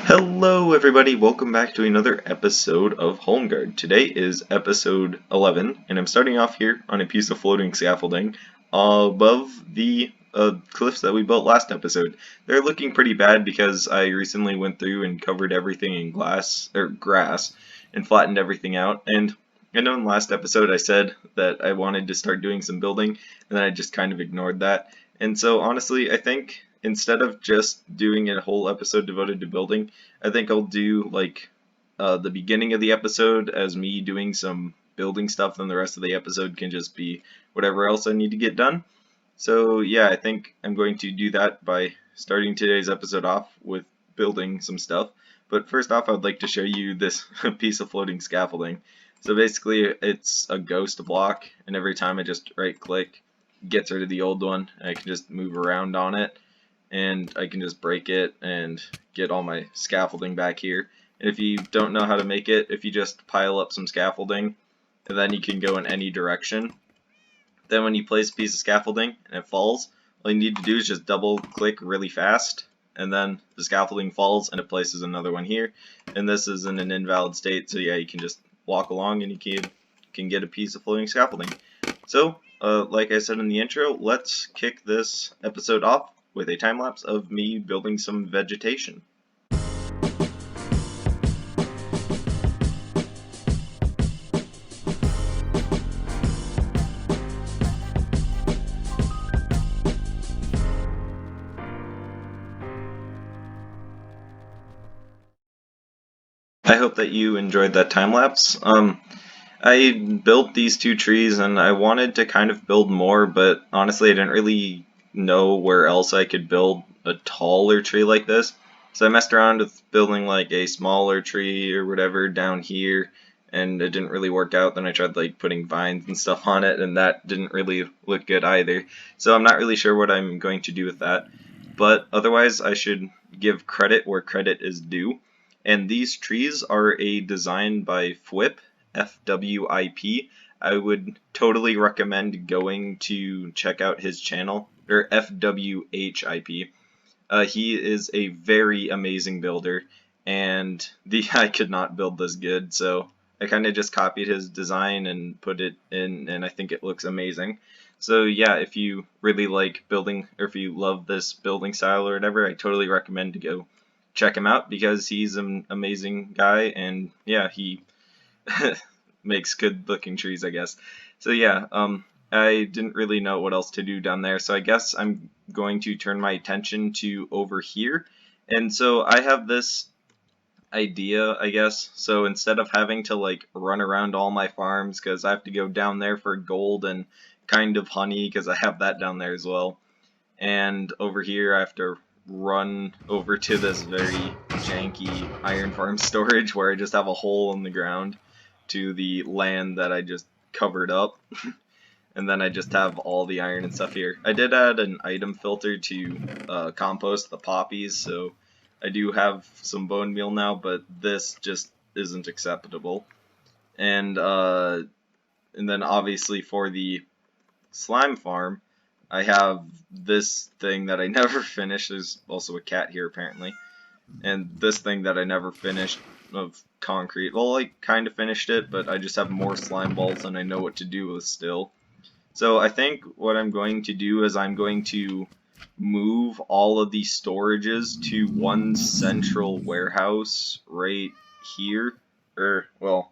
Hello everybody, welcome back to another episode of Holmgard. Today is episode 11, and I'm starting off here on a piece of floating scaffolding above the cliffs that we built last episode. They're looking pretty bad because I recently went through and covered everything in grass and flattened everything out. And I know in the last episode I said that I wanted to start doing some building, and then I just kind of ignored that. And so honestly, I think instead of just doing a whole episode devoted to building, I think I'll do like the beginning of the episode as me doing some building stuff, then the rest of the episode can just be whatever else I need to get done. So yeah, I think I'm going to do that by starting today's episode off with building some stuff. But first off, I'd like to show you this piece of floating scaffolding. So basically it's a ghost block, and every time I just right click, it gets rid of the old one, and I can just move around on it. And I can just break it and get all my scaffolding back here. And if you don't know how to make it, if you just pile up some scaffolding, and then you can go in any direction. Then when you place a piece of scaffolding and it falls, all you need to do is just double click really fast, and then the scaffolding falls and it places another one here. And this is in an invalid state, so yeah, you can just walk along and you can get a piece of floating scaffolding. So, like I said in the intro, let's kick this episode off with a time lapse of me building some vegetation. I hope that you enjoyed that time lapse. I built these two trees and I wanted to kind of build more, but honestly I didn't really know where else I could build a taller tree like this. So I messed around with building like a smaller tree or whatever down here, and it didn't really work out. Then I tried like putting vines and stuff on it, and that didn't really look good either. So I'm not really sure what I'm going to do with that. But otherwise I should give credit where credit is due. And these trees are a design by Fwip, F-W-I-P. I would totally recommend going to check out his channel, or F-W-H-I-P. He is a very amazing builder, and I could not build this good, so I kind of just copied his design and put it in, and I think it looks amazing. So yeah, if you really like building, or if you love this building style or whatever, I totally recommend to go check him out because he's an amazing guy, and yeah, he makes good looking trees, I guess. So yeah, I didn't really know what else to do down there, so I guess I'm going to turn my attention to over here. And so I have this idea, I guess. So instead of having to like run around all my farms, because I have to go down there for gold and kind of honey, because I have that down there as well. And over here I have to run over to this very janky iron farm storage where I just have a hole in the ground to the land that I just covered up. And then I just have all the iron and stuff here. I did add an item filter to compost the poppies, so I do have some bone meal now, but this just isn't acceptable. And then obviously for the slime farm, I have this thing that I never finished. There's also a cat here apparently. And this thing that I never finished of concrete. Well, I kind of finished it, but I just have more slime balls than I know what to do with still. So I think what I'm going to do is I'm going to move all of these storages to one central warehouse right here, or well,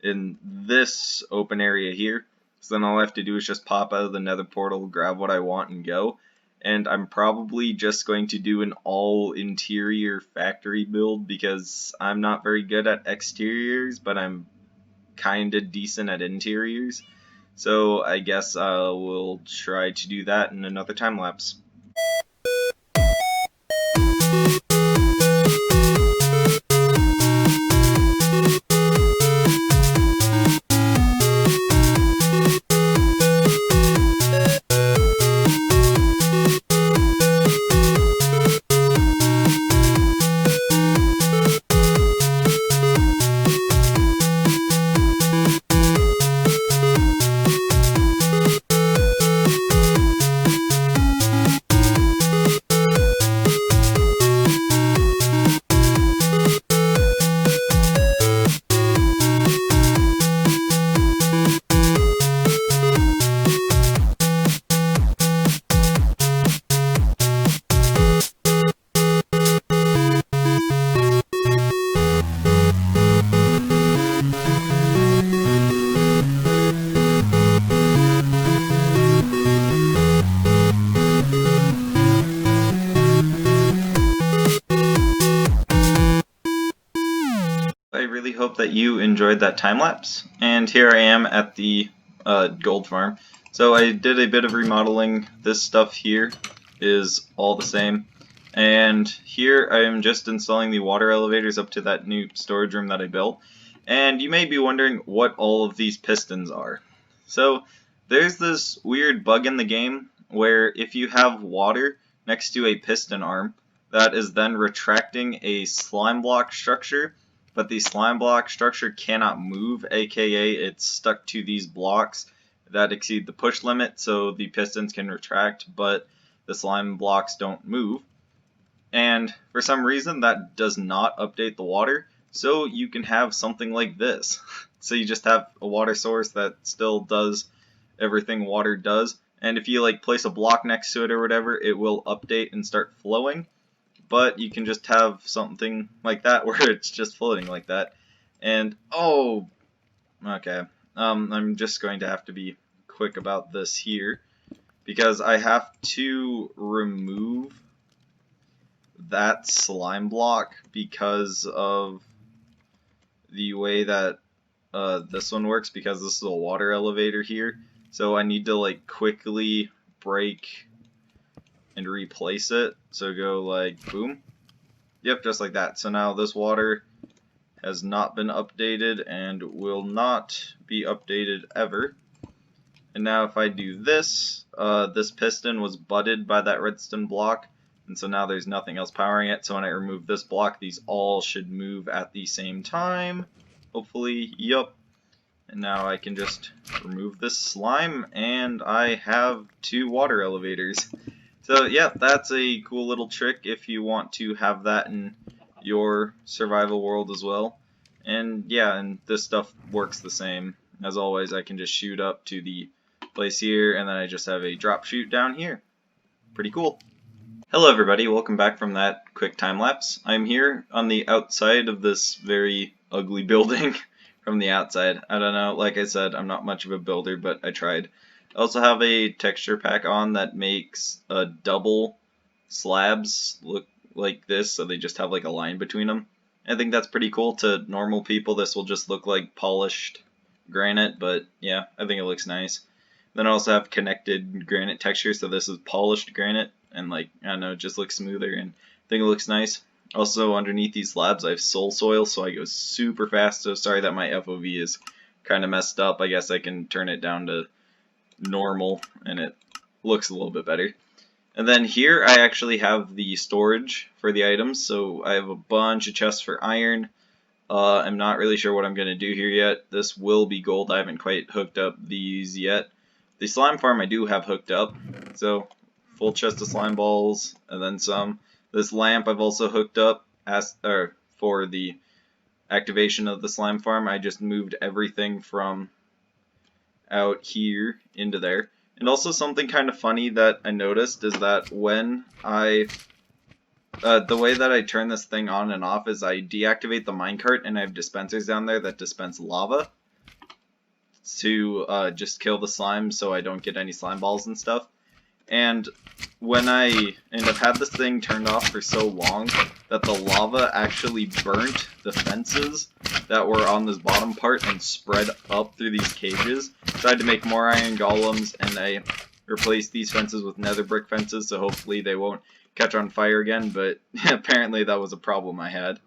in this open area here. So then all I have to do is just pop out of the nether portal, grab what I want, and go. And I'm probably just going to do an all interior factory build because I'm not very good at exteriors, but I'm kinda decent at interiors. So I guess we'll try to do that in another time lapse. hope that you enjoyed that time lapse. And here I am at the gold farm. So I did a bit of remodeling. This stuff here is all the same. And here I am just installing the water elevators up to that new storage room that I built. And you may be wondering what all of these pistons are. So there's this weird bug in the game where if you have water next to a piston arm, that is then retracting a slime block structure, but the slime block structure cannot move, aka it's stuck to these blocks that exceed the push limit, so the pistons can retract, but the slime blocks don't move. And for some reason that does not update the water, so you can have something like this. So you just have a water source that still does everything water does, and if you like place a block next to it or whatever, it will update and start flowing. But you can just have something like that where it's just floating like that. And oh, okay, I'm just going to have to be quick about this here because I have to remove that slime block because of the way that this one works, because this is a water elevator here. So I need to like quickly break and replace it. So go like boom. Yep, just like that. So now this water has not been updated and will not be updated ever. And now if I do this, this piston was butted by that redstone block, and so now there's nothing else powering it. So when I remove this block, these all should move at the same time. Hopefully, yup. And now I can just remove this slime, and I have 2 water elevators. So yeah, that's a cool little trick if you want to have that in your survival world as well. And yeah, and this stuff works the same. As always, I can just shoot up to the place here, and then I just have a drop chute down here. Pretty cool. Hello everybody, welcome back from that quick time lapse. I'm here on the outside of this very ugly building. From the outside. I don't know, like I said, I'm not much of a builder, but I tried. I also have a texture pack on that makes double slabs look like this, so they just have like a line between them. I think that's pretty cool. To normal people, this will just look like polished granite, but yeah, I think it looks nice. Then I also have connected granite texture, so this is polished granite, and like, I don't know, it just looks smoother, and I think it looks nice. Also, underneath these slabs, I have soul soil, so I go super fast. So sorry that my FOV is kind of messed up. I guess I can turn it down to normal, and it looks a little bit better. And then here, I actually have the storage for the items. So I have a bunch of chests for iron. I'm not really sure what I'm going to do here yet. This will be gold. I haven't quite hooked up these yet. The slime farm I do have hooked up. So full chest of slime balls, and then some. This lamp I've also hooked up for the activation of the slime farm. I just moved everything from out here into there. And also something kind of funny that I noticed is that when I the way that I turn this thing on and off is I deactivate the minecart, and I have dispensers down there that dispense lava to just kill the slime so I don't get any slime balls and stuff. And when I've had this thing turned off for so long that the lava actually burnt the fences that were on this bottom part and spread up through these cages. So I had to make more iron golems, and I replaced these fences with nether brick fences, so hopefully they won't catch on fire again, but apparently that was a problem I had.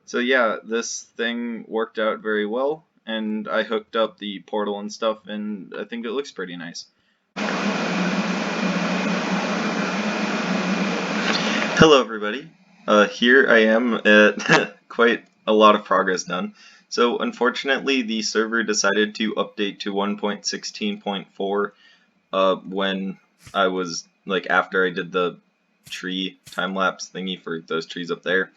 So yeah, this thing worked out very well, and I hooked up the portal and stuff, and I think it looks pretty nice. Hello everybody, here I am at quite a lot of progress done. So unfortunately the server decided to update to 1.16.4 when I was, like, after I did the tree time-lapse thingy for those trees up there.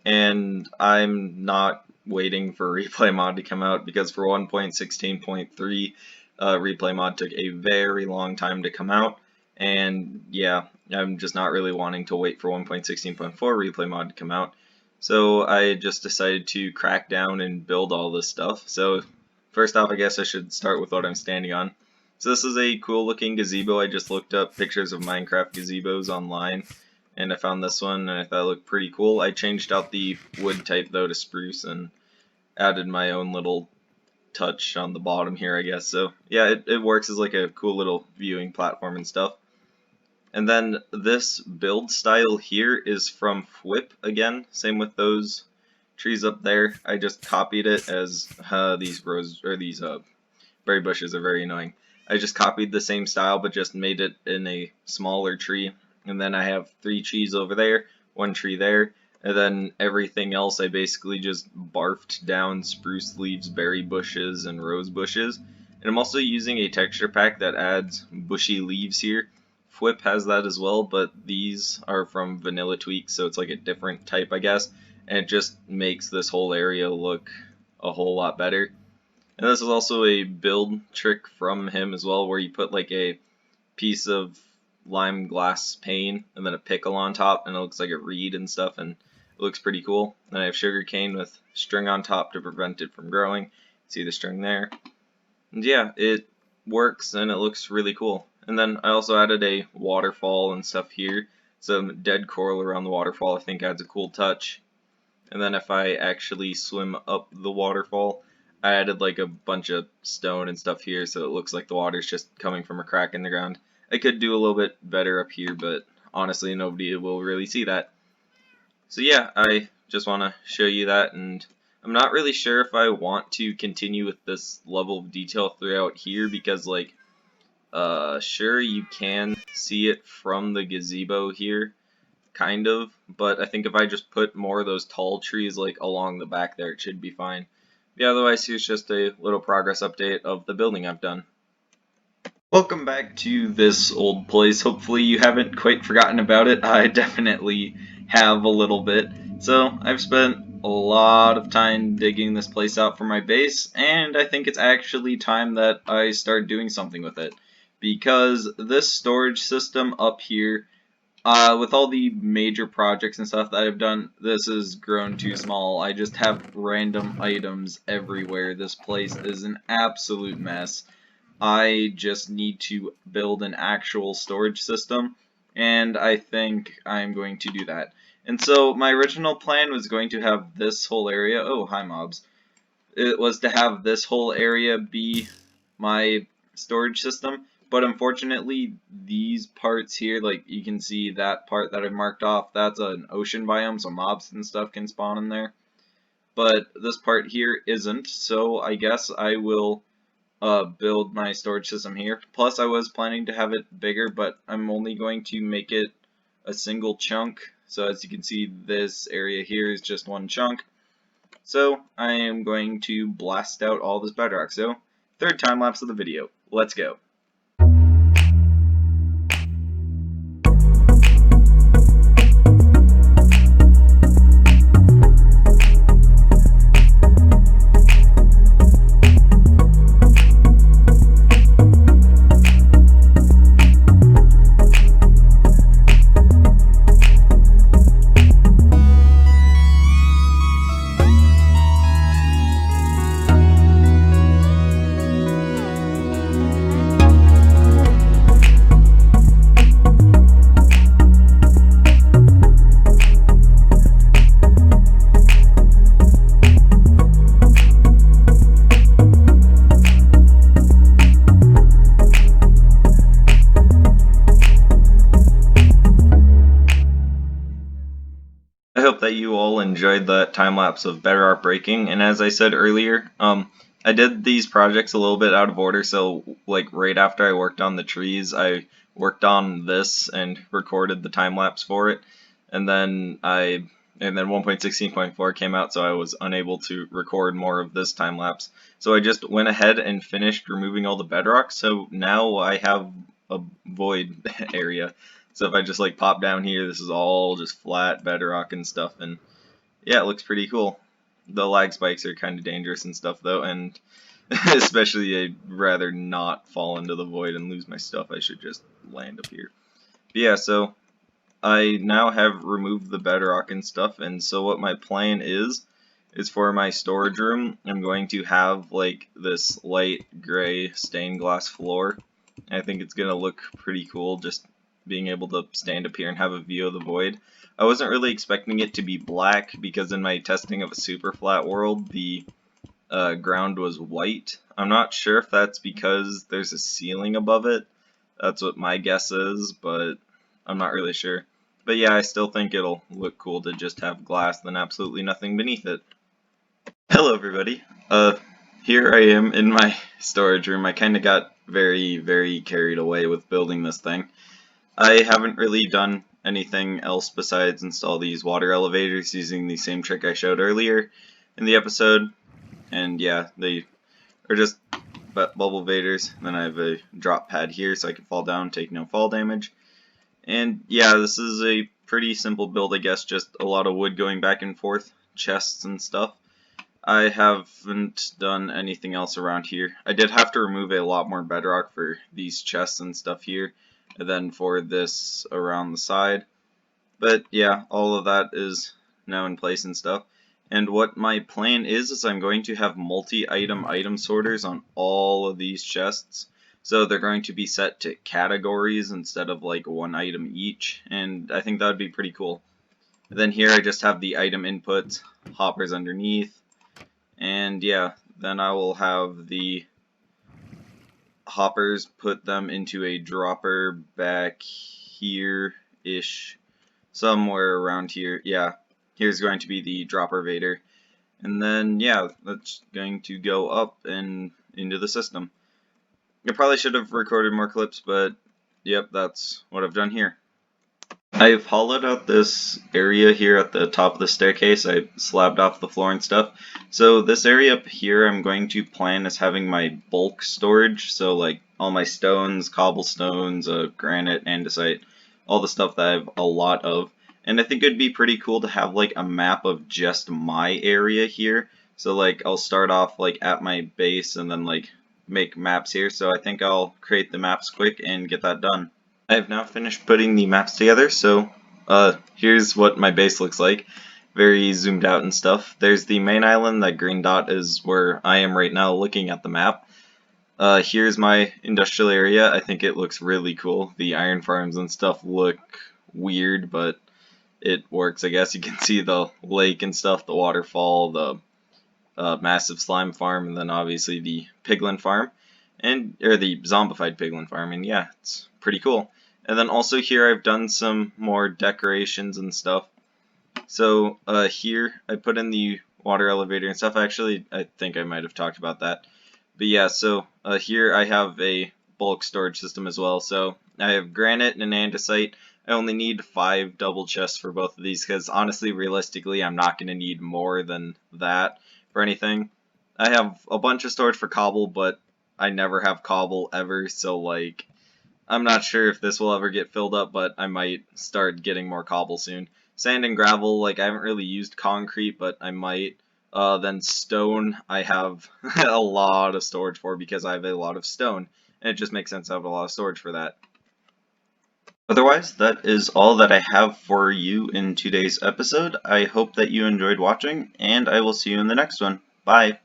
And I'm not waiting for replay mod to come out, because for 1.16.3 replay mod took a very long time to come out. And yeah, I'm just not really wanting to wait for 1.16.4 replay mod to come out. So I just decided to crack down and build all this stuff. So first off, I guess I should start with what I'm standing on. So this is a cool looking gazebo. I just looked up pictures of Minecraft gazebos online, and I found this one and I thought it looked pretty cool. I changed out the wood type though to spruce, and added my own little touch on the bottom here, I guess. So yeah, it works as like a cool little viewing platform and stuff. And then this build style here is from Whip again. Same with those trees up there. I just copied it as these berry bushes are very annoying. I just copied the same style but just made it in a smaller tree. And then I have 3 trees over there, 1 tree there, and then everything else I basically just barfed down spruce leaves, berry bushes, and rose bushes. And I'm also using a texture pack that adds bushy leaves here. Flip has that as well, but these are from Vanilla Tweak, so it's like a different type, I guess, and it just makes this whole area look a whole lot better. And this is also a build trick from him as well, where you put like a piece of lime glass pane and then a pickle on top, and it looks like a reed and stuff, and it looks pretty cool. Then I have sugar cane with string on top to prevent it from growing. See the string there? And yeah, it works and it looks really cool. And then I also added a waterfall and stuff here. Some dead coral around the waterfall I think adds a cool touch. And then if I actually swim up the waterfall, I added like a bunch of stone and stuff here so it looks like the water's just coming from a crack in the ground. I could do a little bit better up here, but honestly nobody will really see that. So yeah, I just want to show you that, and I'm not really sure if I want to continue with this level of detail throughout here because like sure you can see it from the gazebo here, kind of, but I think if I just put more of those tall trees like along the back there, it should be fine. Yeah, otherwise here's just a little progress update of the building I've done. Welcome back to this old place. Hopefully you haven't quite forgotten about it. I definitely have a little bit. So I've spent a lot of time digging this place out for my base, and I think it's actually time that I start doing something with it. Because this storage system up here, with all the major projects and stuff that I've done, this has grown too small. I just have random items everywhere. This place is an absolute mess. I just need to build an actual storage system, and I think I'm going to do that. And so my original plan was going to have this whole area, oh hi mobs, it was to have this whole area be my storage system, but unfortunately these parts here, like you can see that part that I've marked off, that's an ocean biome, so mobs and stuff can spawn in there. But this part here isn't, so I guess I will build my storage system here. Plus I was planning to have it bigger, but I'm only going to make it a single chunk. So as you can see, this area here is just one chunk. So I am going to blast out all this bedrock. So third time lapse of the video. Let's go. I hope that you all enjoyed that time lapse of bedrock breaking, and as I said earlier, I did these projects a little bit out of order, so like right after I worked on the trees, I worked on this and recorded the time lapse for it, and then 1.16.4 came out, so I was unable to record more of this time lapse. So I just went ahead and finished removing all the bedrock, so now I have a void area. So if I just like pop down here, this is all just flat bedrock and stuff, and yeah, it looks pretty cool. The lag spikes are kind of dangerous and stuff though, and especially I'd rather not fall into the void and lose my stuff. I should just land up here. But yeah, so I now have removed the bedrock and stuff, and so what my plan is for my storage room, I'm going to have like this light gray stained glass floor. I think it's gonna look pretty cool just being able to stand up here and have a view of the void. I wasn't really expecting it to be black because in my testing of a super flat world, the ground was white. I'm not sure if that's because there's a ceiling above it. That's what my guess is, but I'm not really sure. But yeah, I still think it'll look cool to just have glass than absolutely nothing beneath it. Hello everybody. Here I am in my storage room. I kind of got very carried away with building this thing. I haven't really done anything else besides install these water elevators using the same trick I showed earlier in the episode. And yeah, they are just bubble vaders. Then I have a drop pad here so I can fall down, take no fall damage. And yeah, this is a pretty simple build, I guess, just a lot of wood going back and forth, chests and stuff. I haven't done anything else around here. I did have to remove a lot more bedrock for these chests and stuff here, and then for this around the side. But yeah, all of that is now in place and stuff. And what my plan is I'm going to have multi-item sorters on all of these chests. So they're going to be set to categories instead of like one item each, and I think that would be pretty cool. And then here I just have the item inputs, hoppers underneath, and yeah, then I will have the hoppers, put them into a dropper back here-ish, somewhere around here. Yeah, here's going to be the dropper vader. And then, yeah, that's going to go up and into the system. I probably should have recorded more clips, but yep, that's what I've done here. I've hollowed out this area here at the top of the staircase. I slabbed off the floor and stuff. So this area up here I'm going to plan as having my bulk storage. So like all my stones, cobblestones, granite, andesite, all the stuff that I have a lot of. And I think it'd be pretty cool to have like a map of just my area here. So like I'll start off like at my base and then like make maps here. So I think I'll create the maps quick and get that done. I have now finished putting the maps together, so here's what my base looks like. Very zoomed out and stuff. There's the main island, that green dot is where I am right now looking at the map. Here's my industrial area. I think it looks really cool. The iron farms and stuff look weird, but it works, I guess. You can see the lake and stuff, the waterfall, the massive slime farm, and then obviously the piglin farm, or the zombified piglin farm, and yeah, it's pretty cool. And then also here I've done some more decorations and stuff. So here I put in the water elevator and stuff. Actually, I think I might have talked about that. But yeah, so here I have a bulk storage system as well. So I have granite and andesite. I only need 5 double chests for both of these because honestly, realistically, I'm not going to need more than that for anything. I have a bunch of storage for cobble, but I never have cobble ever, so like I'm not sure if this will ever get filled up, but I might start getting more cobble soon. Sand and gravel, like I haven't really used concrete, but I might. Then stone, I have a lot of storage for because I have a lot of stone, and it just makes sense to have a lot of storage for that. Otherwise, that is all that I have for you in today's episode. I hope that you enjoyed watching, and I will see you in the next one. Bye!